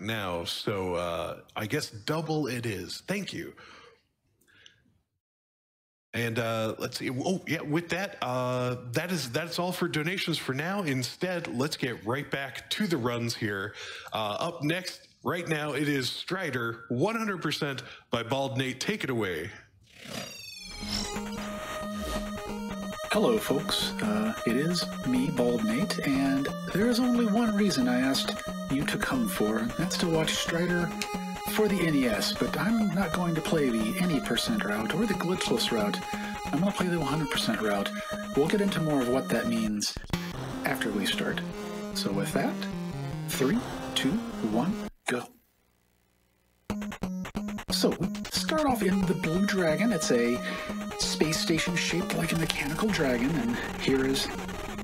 now, so I guess double it is. Thank you. And let's see. Oh, yeah. With that, that's all for donations for now. Instead, let's get right back to the runs here. Up next, right now, it is Strider 100% by Baldnate. Take it away. Hello, folks. It is me, Baldnate, and there is only one reason I asked you to come for. That's to watch Strider for the NES, but I'm not going to play the any percent route or the glitchless route. I'm going to play the 100% route. We'll get into more of what that means after we start. So with that, 3, 2, 1, go. So we start off in the Blue Dragon. It's a space station shaped like a mechanical dragon, and here's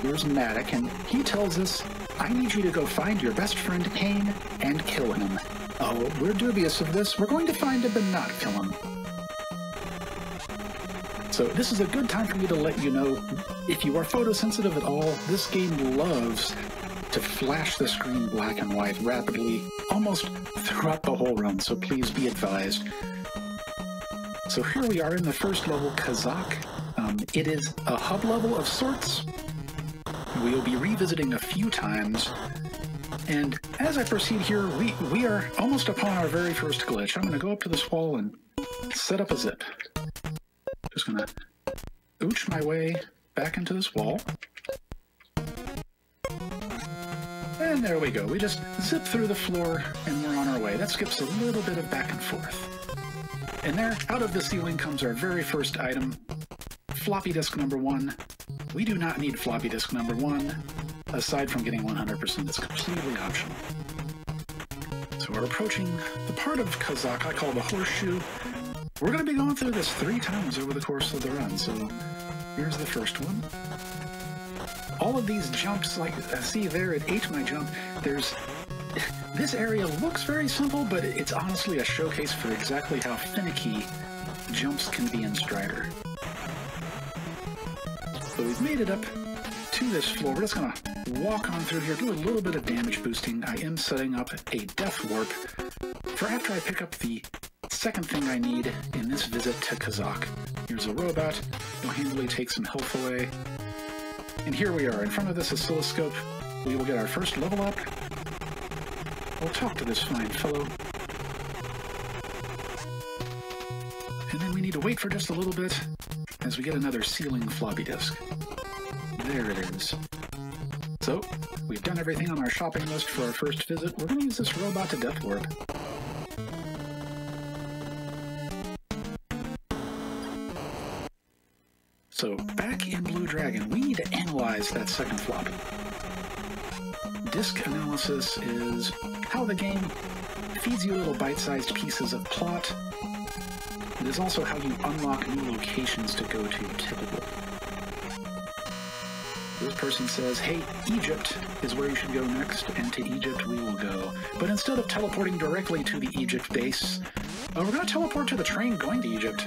Matic, and he tells us, I need you to go find your best friend Kane and kill him. Oh, we're dubious of this. We're going to find him but not kill him. So this is a good time for me to let you know, if you are photosensitive at all, this game loves to flash the screen black and white rapidly, almost throughout the whole run, so please be advised. So here we are in the first level, Kazakh. It is a hub level of sorts. We'll be revisiting a few times. And as I proceed here, we are almost upon our very first glitch. I'm going to go up to this wall and set up a zip. Just going to ooch my way back into this wall. And there we go. We just zip through the floor and we're on our way. That skips a little bit of back and forth. And there, out of the ceiling comes our very first item, floppy disk number 1. We do not need floppy disk number 1. Aside from getting 100%, it's completely optional. So we're approaching the part of Kazakh I call the horseshoe. We're going to be going through this 3 times over the course of the run, so here's the first one. All of these jumps, like see there, it ate my jump. This area looks very simple, but it's honestly a showcase for exactly how finicky jumps can be in Strider. So we've made it up to this floor. We're just going to walk on through here, do a little bit of damage boosting. I am setting up a death warp for after I pick up the second thing I need in this visit to Kazakh. Here's a robot. You'll handily take some health away. And here we are in front of this oscilloscope. We will get our first level up. We'll talk to this fine fellow. And then we need to wait for just a little bit as we get another ceiling floppy disk. There it is. So, we've done everything on our shopping list for our first visit. We're going to use this robot to death warp. So, back in Blue Dragon, we need to analyze that second flop. Disk analysis is how the game feeds you little bite-sized pieces of plot. It is also how you unlock new locations to go to, typically. This person says, hey, Egypt is where you should go next, and to Egypt we will go. But instead of teleporting directly to the Egypt base, we're going to teleport to the train going to Egypt.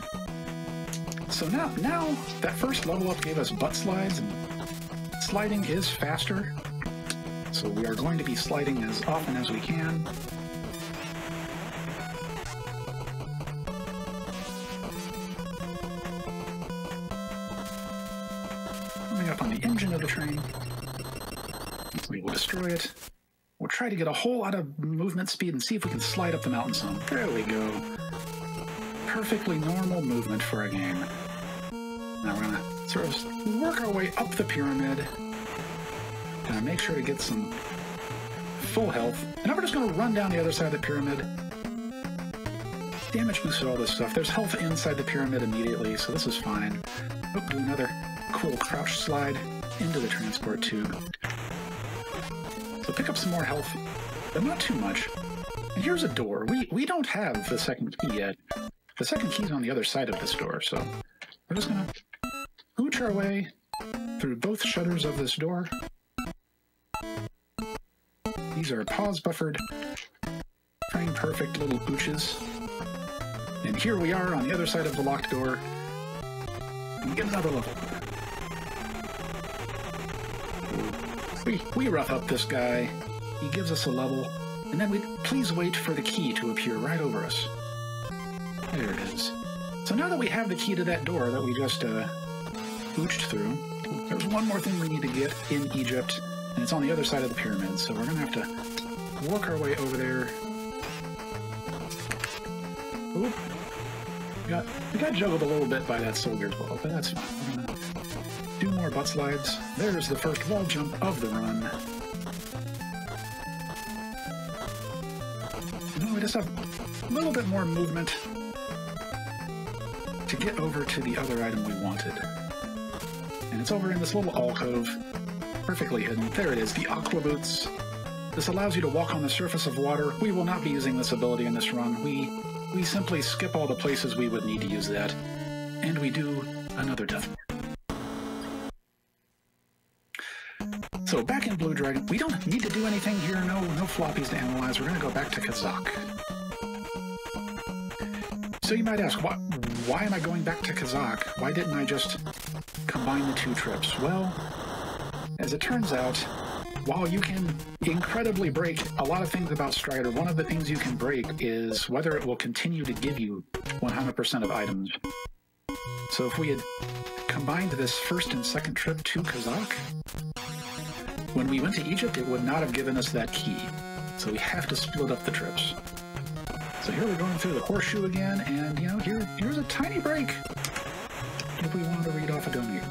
So now that first level up gave us butt slides, and sliding is faster. So we are going to be sliding as often as we can. Coming up on the engine of the train. We will destroy it. We'll try to get a whole lot of movement speed and see if we can slide up the mountain some. There we go. Perfectly normal movement for a game. Now we're going to sort of work our way up the pyramid. Gonna make sure to get some full health. And now we're just gonna run down the other side of the pyramid. Damage boosted all this stuff. There's health inside the pyramid immediately, so this is fine. Oh, do another cool crouch slide into the transport tube. So pick up some more health, but not too much. And here's a door. We don't have the second key yet. The second key's on the other side of this door, so we're just gonna ooch our way through both shutters of this door. These are pause buffered, frame perfect little ooches. And here we are on the other side of the locked door. And we get another level. We rough up this guy. He gives us a level. And then please wait for the key to appear right over us. There it is. So now that we have the key to that door that we just ooched through, there's one more thing we need to get in Egypt, and it's on the other side of the pyramid. So we're going to have to work our way over there. Oop. We got juggled a little bit by that soldier's ball, but that's fine. We're going to do more butt slides. There's the first wall jump of the run. And we just have a little bit more movement to get over to the other item we wanted. And it's over in this little alcove, perfectly hidden. There it is, the Aqua Boots. This allows you to walk on the surface of water. We will not be using this ability in this run. We simply skip all the places we would need to use that, and we do another death ward. So back in Blue Dragon, we don't need to do anything here. No floppies to analyze. We're going to go back to Kazakh. So you might ask, why am I going back to Kazakh? Why didn't I just combine the two trips? Well, as it turns out, while you can incredibly break a lot of things about Strider, one of the things you can break is whether it will continue to give you 100% of items. So if we had combined this first and second trip to Kazakh, when we went to Egypt, it would not have given us that key. So we have to split up the trips. So here we're going through the horseshoe again, and you know, here's a tiny break if we want to read off a donate.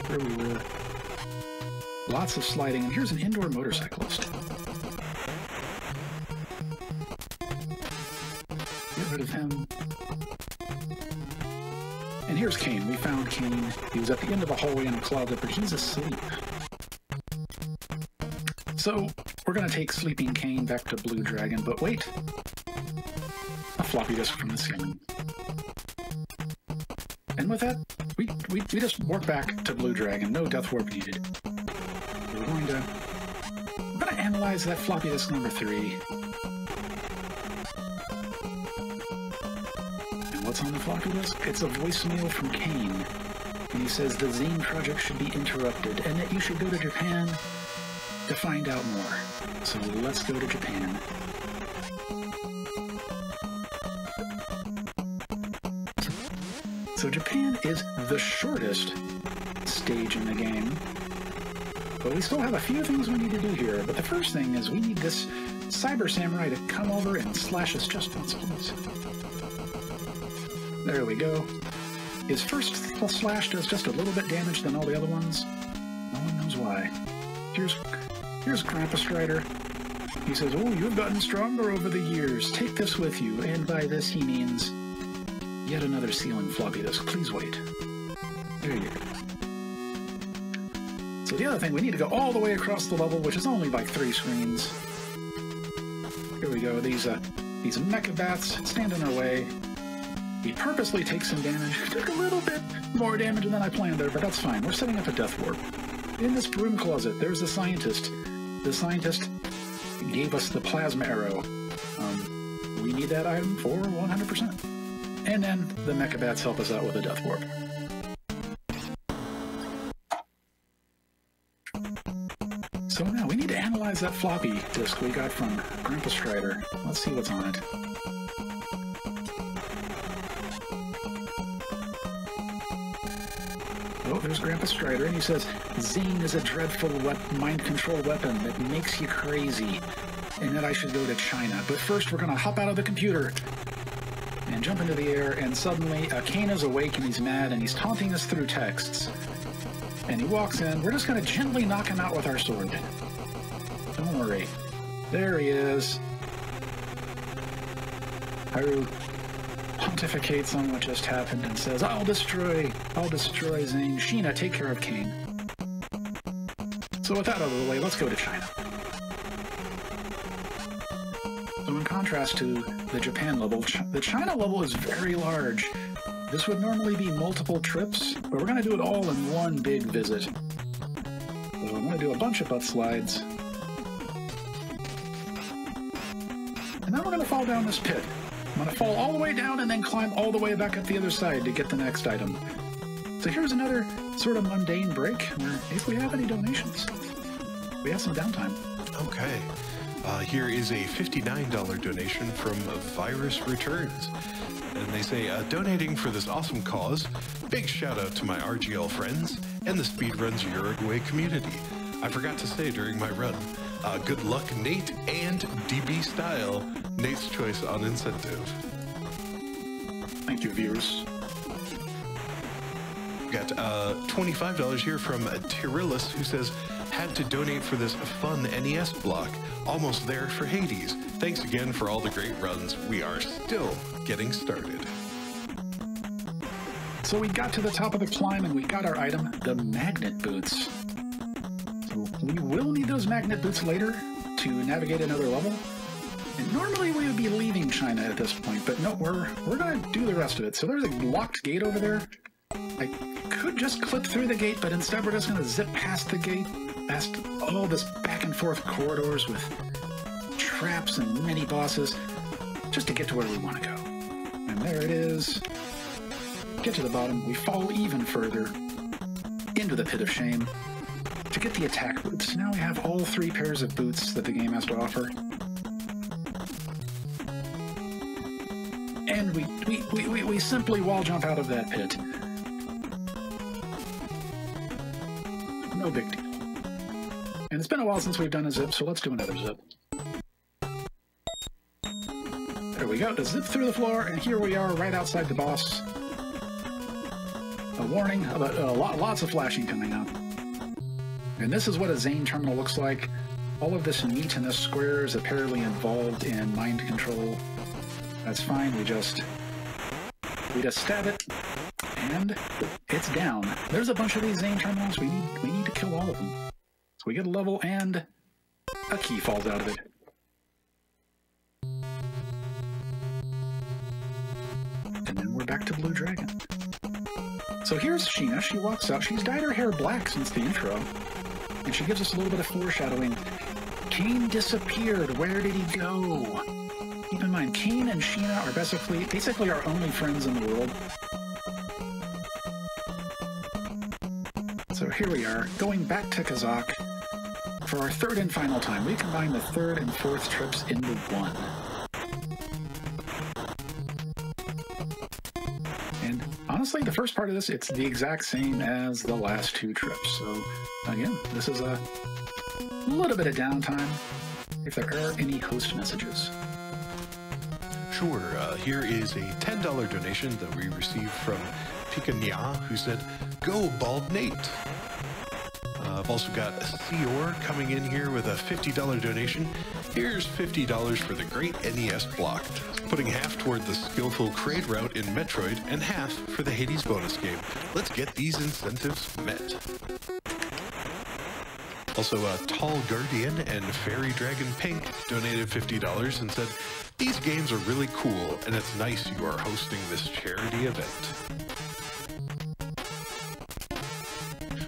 There we were. Lots of sliding, and here's an indoor motorcyclist. Get rid of him. And here's Cain. We found Cain. He was at the end of a hallway in a closet, but he's asleep. So we're going to take Sleeping Cain back to Blue Dragon, but wait. A floppy disk from the ceiling. And with that, we just warp back to Blue Dragon. No death warp needed. We're going to analyze that floppy disk number 3. And what's on the floppy disk? It's a voicemail from Cain. And he says the Zane project should be interrupted and that you should go to Japan to find out more. So let's go to Japan. So Japan is the shortest stage in the game, but we still have a few things we need to do here. But the first thing is we need this Cyber Samurai to come over and slash us just once, please. There we go. His first slash does just a little bit damage than all the other ones. No one knows why. Here's Grandpa Strider. He says, "Oh, you've gotten stronger over the years. Take this with you." And by this he means yet another ceiling floppy disk. Please wait. There you go. So the other thing, we need to go all the way across the level, which is only like 3 screens. Here we go. These mecha bats stand in our way. We purposely take some damage. Took a little bit more damage than I planned there, but that's fine. We're setting up a death warp. In this broom closet, there's the scientist. The scientist gave us the plasma arrow. We need that item for 100%. And then the mecha bats help us out with a death warp. So now we need to analyze that floppy disk we got from Grandpa Strider. Let's see what's on it. Oh, there's Grandpa Strider, and he says, "Zane is a dreadful mind control weapon that makes you crazy, and that I should go to China. But first we're going to hop out of the computer and jump into the air," and suddenly Cain is awake and he's mad and he's taunting us through texts. And he walks in. We're just going to gently knock him out with our sword. Don't worry. There he is. Haru pontificates on what just happened and says, I'll destroy Zane. Sheena, take care of Cain." So with that out of the way, let's go to China. So in contrast contrast to the Japan level, the China level is very large. This would normally be multiple trips, but we're going to do it all in one big visit. So I'm going to do a bunch of butt slides. And then we're going to fall down this pit. I'm going to fall all the way down and then climb all the way back up the other side to get the next item. So here's another sort of mundane break where if we have any donations, we have some downtime. Okay. Here is a $59 donation from Virus Returns. And they say, donating for this awesome cause, big shout out to my RGL friends and the Speedruns Uruguay community. I forgot to say during my run, good luck Nate and DB Style, Nate's choice on incentive. Thank you, viewers. Got $25 here from Tyrillus, who says, had to donate for this fun NES block. Almost there for Hades. Thanks again for all the great runs. We are still getting started. So we got to the top of the climb and we got our item, the magnet boots. So we will need those magnet boots later to navigate another level. And normally we would be leaving China at this point, but no, we're going to do the rest of it. So there's a locked gate over there. I could just clip through the gate, but instead we're just going to zip past the gate, past all this back and forth corridors with traps and mini bosses, just to get to where we want to go. And there it is. Get to the bottom. We fall even further into the pit of shame to get the attack boots. Now we have all 3 pairs of boots that the game has to offer. And we simply wall jump out of that pit. No big deal. And it's been a while since we've done a zip, so let's do another zip. There we go, to zip through the floor, and here we are right outside the boss. A warning about lots of flashing coming up. And this is what a Zane terminal looks like. All of this meat in this square is apparently involved in mind control. That's fine, we just stab it, and it's down. There's a bunch of these Zane terminals. We need to kill all of them. So we get a level, and a key falls out of it. And then we're back to Blue Dragon. So here's Sheena. She walks out. She's dyed her hair black since the intro. And she gives us a little bit of foreshadowing. Cain disappeared. Where did he go? Keep in mind, Cain and Sheena are basically our only friends in the world. So here we are, going back to Kazakh for our 3rd and final time. We combine the 3rd and 4th trips into one. And honestly, the first part of this, it's the exact same as the last 2 trips. So again, this is a little bit of downtime if there are any host messages. Sure, here is a $10 donation that we received from Pikanya, who said, go baldnate. I've also got Seor coming in here with a $50 donation. Here's $50 for the great NES block, putting half toward the skillful Kraid route in Metroid and half for the Hades bonus game. Let's get these incentives met. Also, Tall Guardian and Fairy Dragon Pink donated $50 and said, these games are really cool, and it's nice you are hosting this charity event.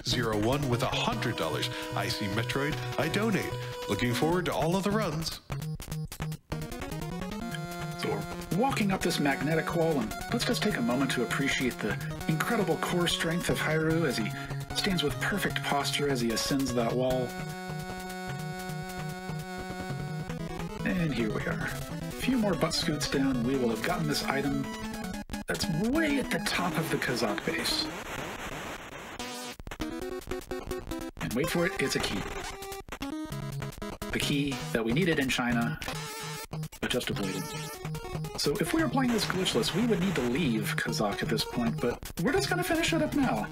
01 with $100. I see Metroid, I donate. Looking forward to all of the runs. So we're walking up this magnetic wall, and let's just take a moment to appreciate the incredible core strength of Hyrule as he stands with perfect posture as he ascends that wall. And here we are. A few more butt scoots down, and we will have gotten this item that's way at the top of the Kazakh base. And wait for it, it's a key. The key that we needed in China, but just avoided. So if we were playing this glitchless, we would need to leave Kazakh at this point, but we're just going to finish it up now.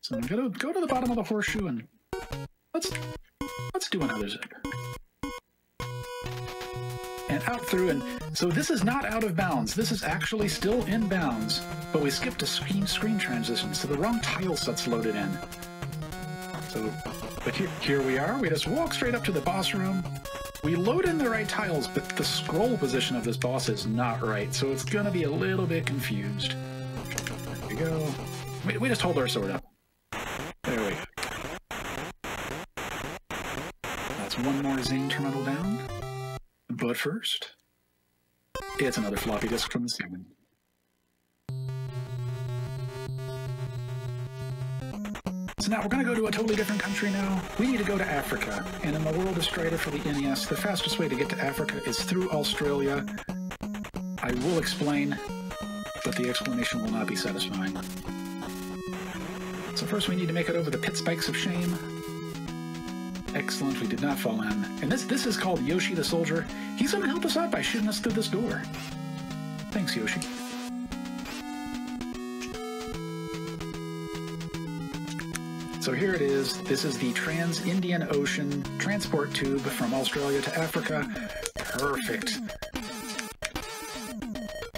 So I'm going to go to the bottom of the horseshoe and let's do another zip. And out through, and so this is not out of bounds. This is actually still in bounds, but we skipped a screen transition, so the wrong tile set's loaded in. So, but here we are. We just walk straight up to the boss room. We load in the right tiles, but the scroll position of this boss is not right, so it's going to be a little bit confused. There we go. We just hold our sword up. There we go. That's one more Zane terminal down. But first, it's another floppy disk from the ceiling. So now we're going to go to a totally different country now. We need to go to Africa. And in the World of Strider for the NES, the fastest way to get to Africa is through Australia. I will explain, but the explanation will not be satisfying. So first we need to make it over the pit spikes of shame. Excellent, we did not fall in. And this is called Yoshi the Soldier. He's going to help us out by shooting us through this door. Thanks, Yoshi. So here it is. This is the Trans-Indian Ocean transport tube from Australia to Africa. Perfect.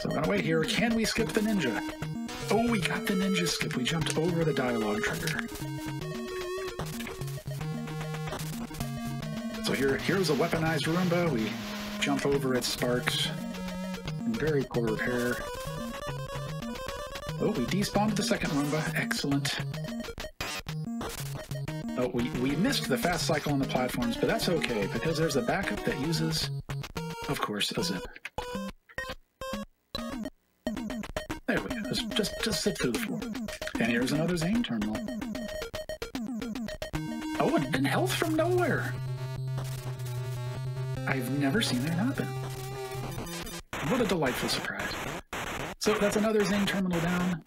So I'm gonna wait here. Can we skip the ninja? Oh, we got the ninja skip. We jumped over the dialogue trigger. So here's a weaponized Roomba. We jump over its sparks. In very poor repair. Oh, we despawned the second Roomba. Excellent. Oh, we missed the fast cycle on the platforms, but that's okay, because there's a backup that uses, of course, a zip. There we go. Just zip through the floor. And here's another Zane terminal. Oh, and health from nowhere. I've never seen that happen. What a delightful surprise. So that's another Zane terminal down.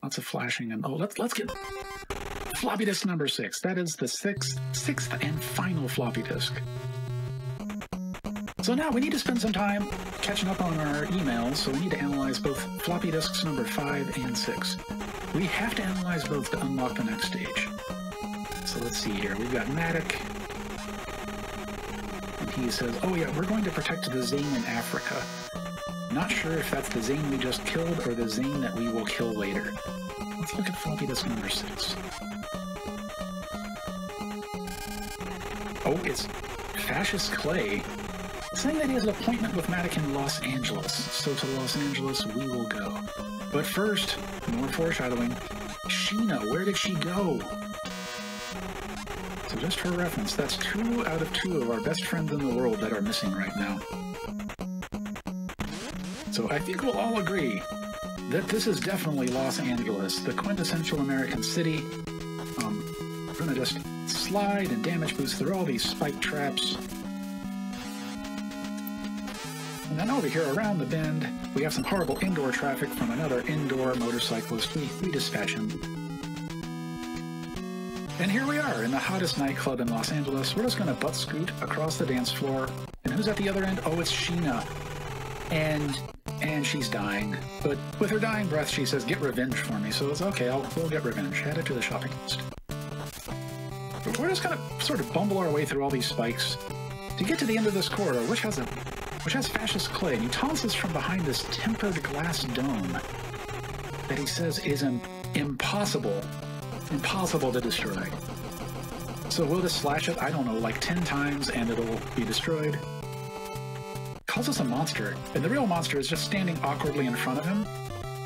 Lots of flashing and let's get floppy disk number 6. That is the sixth and final floppy disk. So now we need to spend some time catching up on our emails, so we need to analyze both floppy disks number 5 and 6. We have to analyze both to unlock the next stage. So let's see here. We've got Matic. And he says, oh yeah, we're going to protect the Zane in Africa. Not sure if that's the Zane we just killed or the Zane that we will kill later. Let's look at floppy disk number 6. Oh, it's Fascist Clay saying that he has an appointment with Matic in Los Angeles. So to Los Angeles we will go. But first, more foreshadowing. Sheena, where did she go? So just for reference, that's 2 out of 2 of our best friends in the world that are missing right now. So I think we'll all agree that this is definitely Los Angeles, the quintessential American city. We're going to just slide and damage boost through all these spike traps. And then over here around the bend, we have some horrible indoor traffic from another indoor motorcyclist. We dispatch him. And here we are in the hottest nightclub in Los Angeles. We're just going to butt scoot across the dance floor. And who's at the other end? Oh, it's Sheena. And she's dying. But with her dying breath, she says, get revenge for me. So it's okay, we'll get revenge. Add it to the shopping list. But we're just going to sort of bumble our way through all these spikes to get to the end of this corridor, which has Fascist Clay. And he taunts us from behind this tempered glass dome that he says is impossible to destroy. So we'll just slash it, I don't know, like 10 times and it'll be destroyed. Calls us a monster, and the real monster is just standing awkwardly in front of him,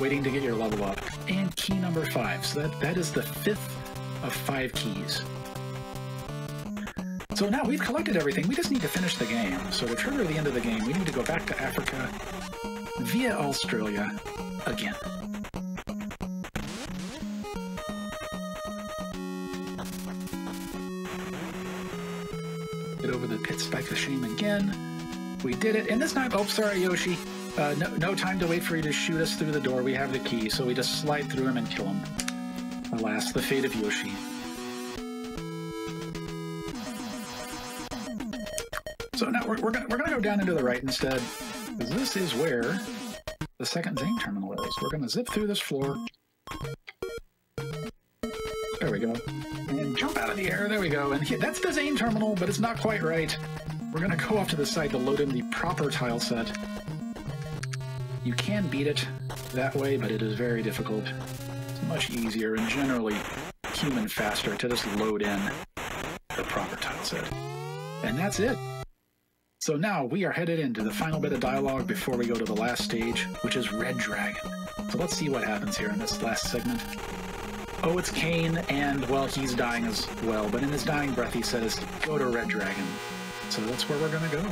waiting to get your level up. And key number 5, so that is the 5th of 5 keys. So now we've collected everything, we just need to finish the game. So to trigger the end of the game, we need to go back to Africa via Australia again. Get over the pit spike of shame again. We did it, and this time, oh, sorry, Yoshi. No time to wait for you to shoot us through the door. We have the key, so we just slide through him and kill him. Alas, the fate of Yoshi. So now we're gonna go down into the right instead, because this is where the second Zane terminal is. We're gonna zip through this floor. There we go. And jump out of the air. There we go. And that's the Zane terminal, but it's not quite right. We're going to go off to the side to load in the proper tile set. You can beat it that way, but it is very difficult. It's much easier and generally human faster to just load in the proper proper tile set. And that's it. So now we are headed into the final bit of dialogue before we go to the last stage, which is Red Dragon. So let's see what happens here in this last segment. Oh, it's Kane, and, well, he's dying as well, but in his dying breath he says, go to Red Dragon. So that's where we're gonna go.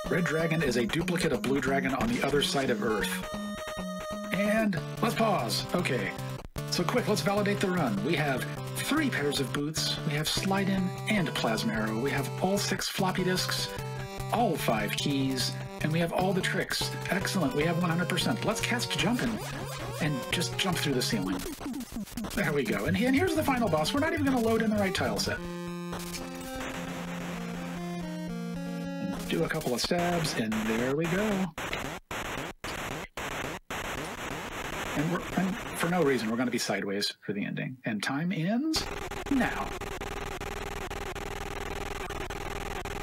Red Dragon is a duplicate of Blue Dragon on the other side of Earth. And let's pause. Okay. So quick, let's validate the run. We have 3 pairs of boots, we have slide-in and plasma arrow, we have all 6 floppy disks, all 5 keys, and we have all the tricks. Excellent, we have 100%. Let's cast jumpin' and just jump through the ceiling. There we go. And here's the final boss. We're not even going to load in the right tile set. Do a couple of stabs, and there we go. And for no reason, we're going to be sideways for the ending. And time ends now.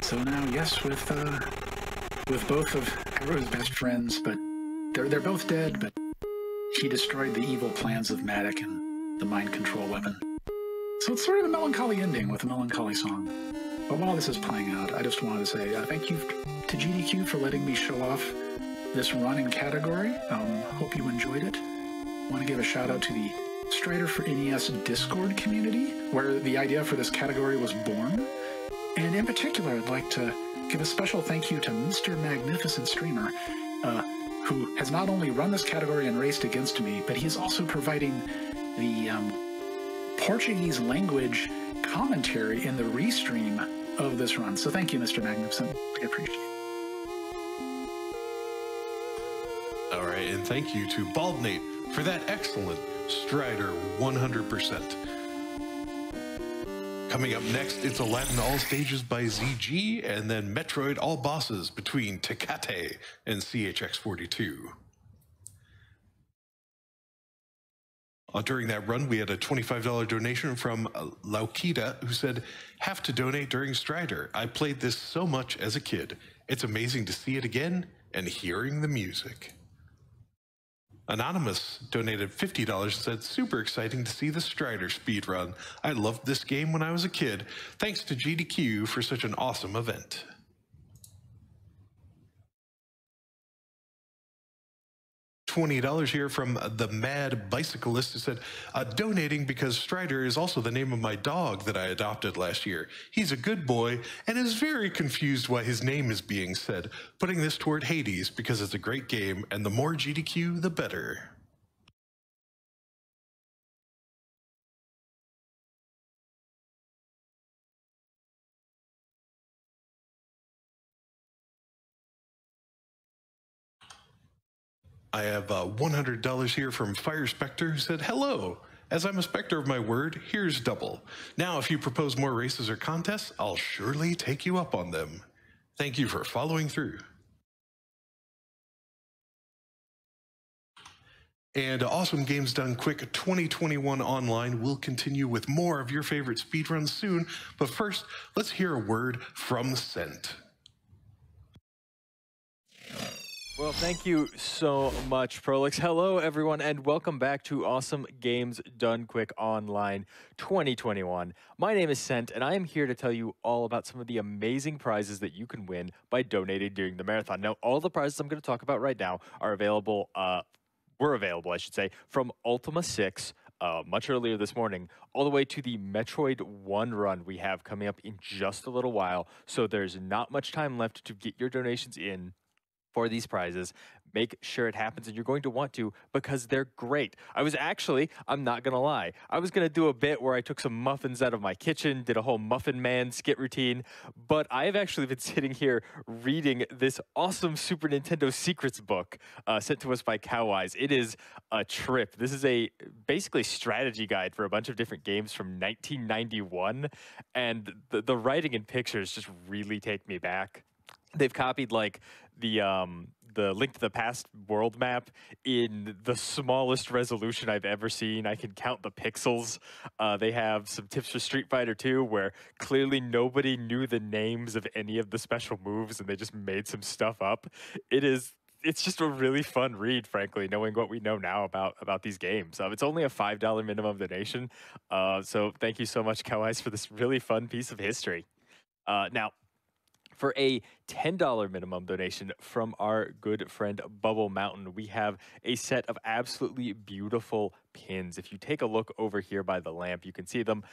So now, yes, with both of Haru's best friends, but they're both dead, but he destroyed the evil plans of Matic and the mind control weapon. So it's sort of a melancholy ending with a melancholy song. But while this is playing out, I just wanted to say thank you to GDQ for letting me show off this run in category. Hope you enjoyed it. I want to give a shout out to the Strider for NES Discord community, where the idea for this category was born. And in particular, I'd like to give a special thank you to Mr. Magnificent Streamer, who has not only run this category and raced against me, but he's also providing the Portuguese language commentary in the restream of this run. So thank you, Mr. Magnificent. I appreciate it. All right, and thank you to Baldnate for that excellent Strider 100%. Coming up next, it's Aladdin All Stages by ZG, and then Metroid All Bosses between Tecate and CHX42. During that run, we had a $25 donation from Laukita, who said, have to donate during Strider. I played this so much as a kid. It's amazing to see it again and hearing the music. Anonymous donated $50 and said, super exciting to see the Strider speedrun. I loved this game when I was a kid. Thanks to GDQ for such an awesome event. $20 here from the Mad Bicyclist, who said, donating because Strider is also the name of my dog that I adopted last year. He's a good boy and is very confused why his name is being said, putting this toward Hades because it's a great game and the more GDQ, the better. I have $100 here from Fire Spectre, who said, hello. As I'm a specter of my word, here's double. Now, if you propose more races or contests, I'll surely take you up on them. Thank you for following through. And Awesome Games Done Quick 2021 Online will continue with more of your favorite speedruns soon. But first, let's hear a word from Scent. Well, thank you so much, Prolix. Hello, everyone, and welcome back to Awesome Games Done Quick Online 2021. My name is Scent, and I am here to tell you all about some of the amazing prizes that you can win by donating during the marathon. Now, all the prizes I'm going to talk about right now are available, were available, I should say, from Ultima 6, much earlier this morning, all the way to the Metroid 1 run we have coming up in just a little while. So there's not much time left to get your donations in for these prizes. Make sure it happens, and you're going to want to because they're great. I'm not gonna lie, I was gonna do a bit where I took some muffins out of my kitchen, did a whole Muffin Man skit routine, but I've actually been sitting here reading this awesome Super Nintendo Secrets book sent to us by Coweyes. It is a trip. This is a basically strategy guide for a bunch of different games from 1991, and the writing and pictures just really take me back. They've copied like the Link to the Past world map in the smallest resolution I've ever seen. I can count the pixels. They have some tips for Street Fighter 2 where clearly nobody knew the names of any of the special moves and they just made some stuff up. It is it's just a really fun read, frankly, knowing what we know now about these games. It's only a $5 minimum donation, so thank you so much, Coweyes, for this really fun piece of history. Now, for a $10 minimum donation from our good friend Bubble Mountain, we have a set of absolutely beautiful pins. If you take a look over here by the lamp, you can see them.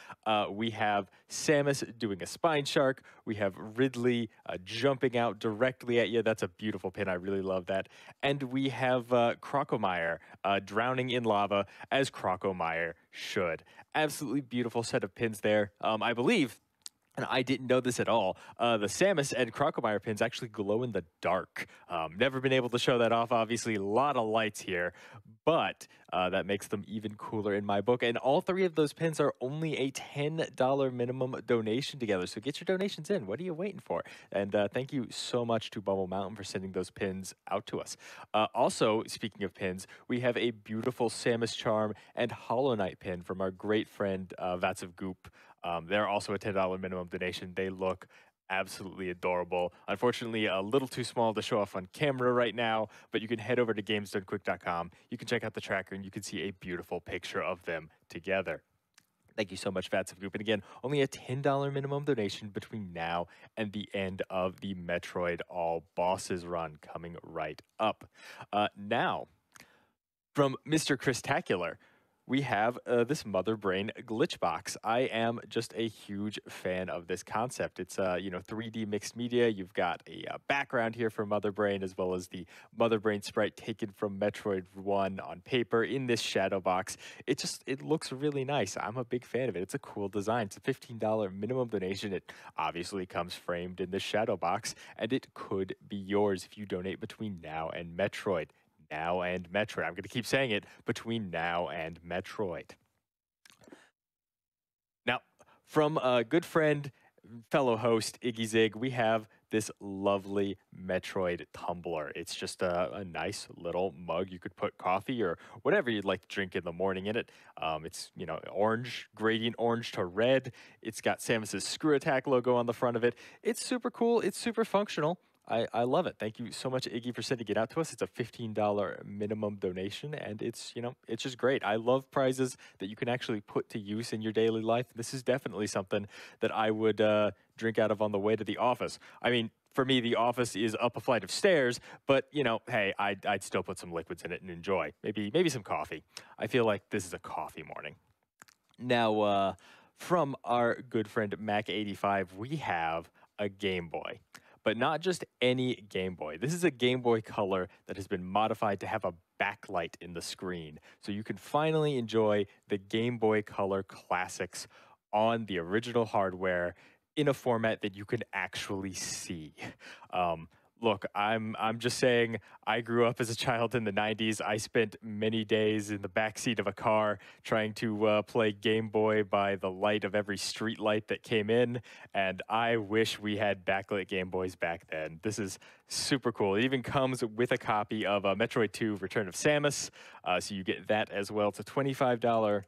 We have Samus doing a spine shark. We have Ridley jumping out directly at you. That's a beautiful pin. I really love that. And we have Crocomire drowning in lava as Crocomire should. Absolutely beautiful set of pins there. I believe, and I didn't know this at all, the Samus and Crocomire pins actually glow in the dark. Never been able to show that off, obviously. A lot of lights here, but that makes them even cooler in my book. And all three of those pins are only a $10 minimum donation together. So get your donations in. What are you waiting for? And thank you so much to Bubble Mountain for sending those pins out to us. Also, speaking of pins, we have a beautiful Samus Charm and Hollow Knight pin from our great friend Vats of Goop. They're also a $10 minimum donation. They look absolutely adorable. Unfortunately, a little too small to show off on camera right now, but you can head over to gamesdonequick.com. You can check out the tracker and you can see a beautiful picture of them together. Thank you so much, Vats of Goop. And again, only a $10 minimum donation between now and the end of the Metroid All Bosses run coming right up. Now, from Mr. Christacular, we have this Mother Brain glitch box. I am just a huge fan of this concept. It's 3D mixed media. You've got a background here for Mother Brain, as well as the Mother Brain sprite taken from Metroid 1 on paper in this shadow box. It looks really nice. I'm a big fan of it. It's a cool design. It's a $15 minimum donation. It obviously comes framed in this shadow box, and it could be yours if you donate between now and Metroid. Now and Metroid. I'm going to keep saying it, between now and Metroid. Now, from a good friend, fellow host, Iggy Zig, we have this lovely Metroid tumbler. It's just a nice little mug. You could put coffee or whatever you'd like to drink in the morning in it. It's, orange, gradient orange to red. It's got Samus's Screw Attack logo on the front of it. It's super cool. It's super functional. I love it. Thank you so much, Iggy, for sending it out to us. It's a $15 minimum donation, and it's just great. I love prizes that you can actually put to use in your daily life. This is definitely something that I would drink out of on the way to the office. I mean, for me, the office is up a flight of stairs, but, hey, I'd still put some liquids in it and enjoy. Maybe some coffee. I feel like this is a coffee morning. Now, from our good friend Mac85, we have a Game Boy. But not just any Game Boy. This is a Game Boy Color that has been modified to have a backlight in the screen. So you can finally enjoy the Game Boy Color classics on the original hardware in a format that you can actually see. Look, I'm just saying, I grew up as a child in the 90s. I spent many days in the backseat of a car trying to play Game Boy by the light of every street light that came in, and I wish we had backlit Game Boys back then. This is super cool. It even comes with a copy of Metroid 2 Return of Samus, so you get that as well. It's a $25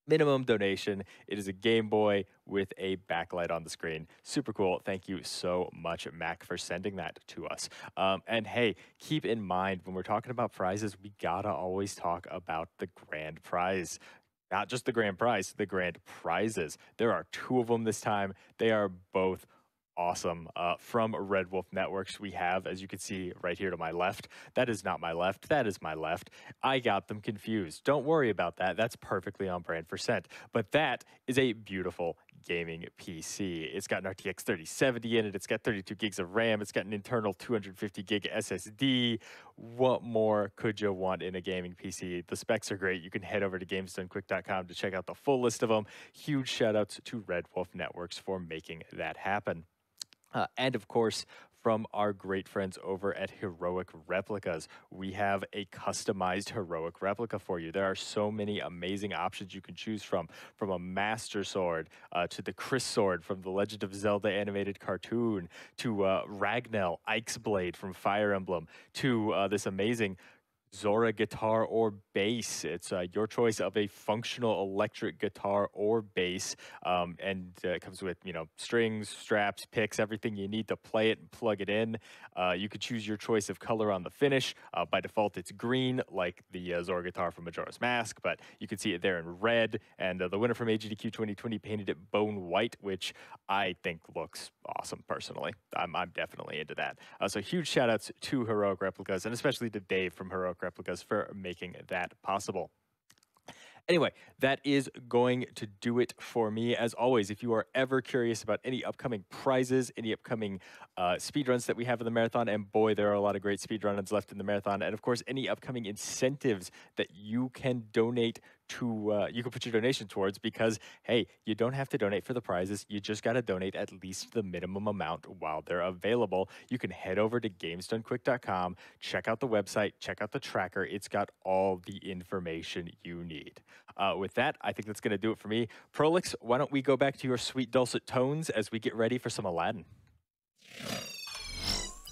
minimum donation. It is a Game Boy with a backlight on the screen. Super cool. Thank you so much, Mac, for sending that to us. And hey, keep in mind, when we're talking about prizes, we gotta always talk about the grand prize. Not just the grand prize, the grand prizes. There are two of them this time. They are both awesome. From Red Wolf Networks, we have, as you can see right here to my left, that is not my left, that is my left. I got them confused. Don't worry about that. That's perfectly on brand for Cent. But that is a beautiful gaming PC. It's got an RTX 3070 in it. It's got 32 gigs of RAM. It's got an internal 250 gig SSD. What more could you want in a gaming PC? The specs are great. You can head over to gamesdonequick.com to check out the full list of them. Huge shout outs to Red Wolf Networks for making that happen. And of course, from our great friends over at Heroic Replicas, we have a customized Heroic Replica for you. There are so many amazing options you can choose from a Master Sword to the Chris Sword from the Legend of Zelda animated cartoon, to Ragnell, Ike's Blade from Fire Emblem, to this amazing Zora guitar or bass. It's your choice of a functional electric guitar or bass, and it comes with strings, straps, picks, everything you need to play it and plug it in. You could choose your choice of color on the finish. By default, it's green, like the Zora guitar from Majora's Mask, but you can see it there in red. And the winner from AGDQ 2020 painted it bone white, which I think looks awesome. Personally, I'm definitely into that. So huge shout outs to Heroic Replicas, and especially to Dave from Heroic Replicas for making that possible. Anyway, that is going to do it for me. As always, if you are ever curious about any upcoming prizes, any upcoming speedruns that we have in the marathon, and boy, there are a lot of great speedruns left in the marathon, and of course, any upcoming incentives that you can donate to, you can put your donation towards, because, hey, you don't have to donate for the prizes. You just got to donate at least the minimum amount while they're available. You can head over to gamesdonequick.com, check out the website, check out the tracker. It's got all the information you need. With that, I think that's going to do it for me. Prolix, why don't we go back to your sweet dulcet tones as we get ready for some Aladdin?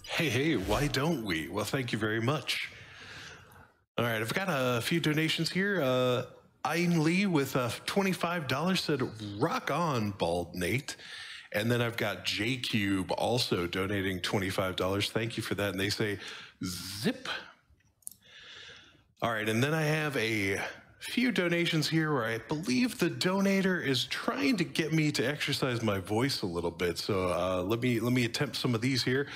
Hey, why don't we? Well, thank you very much. All right, I've got a few donations here. Ian Lee with $25 said, rock on, baldnate. And then I've got J-Cube also donating $25. Thank you for that. And they say, zip. All right, and then I have a few donations here where I believe the donator is trying to get me to exercise my voice a little bit. So let me attempt some of these here.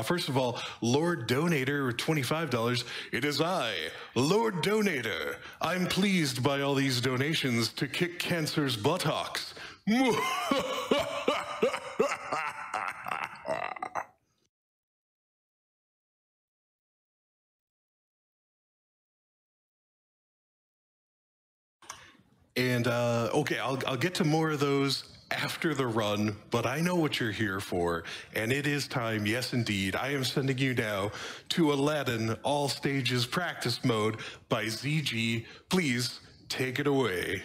First of all, Lord Donator, $25. It is I, Lord Donator. I'm pleased by all these donations to kick cancer's buttocks. And okay, I'll get to more of those after the run, but I know what you're here for, and it is time, yes indeed. I am sending you now to Aladdin All Stages Practice Mode by ZG. Please take it away.